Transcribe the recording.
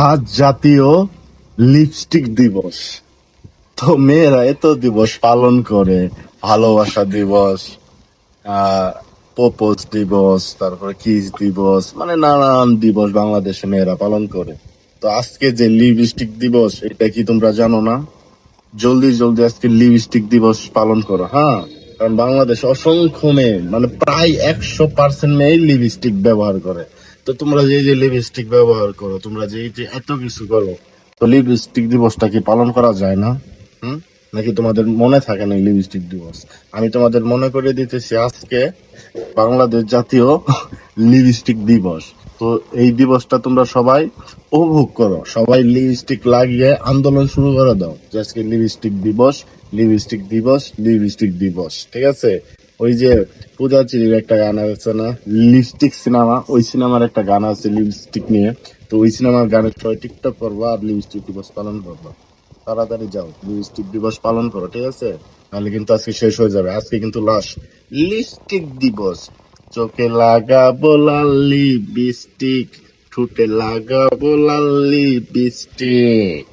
আজ জাতীয় লিপস্টিক দিবস। তো মেয়েরা এত দিবস পালন করে, ভালোবাসা দিবস, আহ প্রপোজ দিবস, তারপরে কিস দিবস, মানে নানান দিবস বাংলাদেশে মেয়েরা পালন করে। তো আজকে যে লিপস্টিক দিবস, এটা কি তোমরা জানো না? জলদি জলদি আজকে লিপস্টিক দিবস পালন করো, হ্যাঁ। কারণ বাংলাদেশে অসংখ্য মেয়ে, মানে প্রায় 100% মেয়ে লিপস্টিক ব্যবহার করে। তো তোমরা যে যে লিপস্টিক ব্যবহার করো, তোমরা যে এই যে এত কিছু করো, তো লিপস্টিক দিবসটা কি পালন করা যায় না? হুম? নাকি তোমাদের মনে থাকে না লিপস্টিক দিবস? আমি তোমাদের মনে করে দিতেছি, আজকে বাংলাদেশ জাতীয় লিপস্টিক দিবস। তো এই দিবসটা তোমরা সবাই উপভোগ করো, সবাই লিপস্টিক লাগিয়ে আন্দোলন শুরু করে দাও যে আজকে লিপস্টিক দিবস, লিপস্টিক দিবস, লিপস্টিক দিবস, ঠিক আছে? ওই যে পূজাচির একটা গান আছে না, লিপস্টিক সিনেমা, ওই সিনেমার একটা গান আছে লিপস্টিক নিয়ে। তো ওই সিনেমার গানের সবাই টিকটক করবো আর লিপস্টিক দিবস পালন করবো। তাড়াতাড়ি যাও, লিপস্টিক দিবস পালন করো, ঠিক আছে? নাহলে কিন্তু আজকে শেষ হয়ে যাবে, আজকে কিন্তু লাস্ট লিপস্টিক দিবস। চোখে লাগাবো লাল লিপস্টিক, ঠোঁটে লাগাবো লাল লিপস্টিক।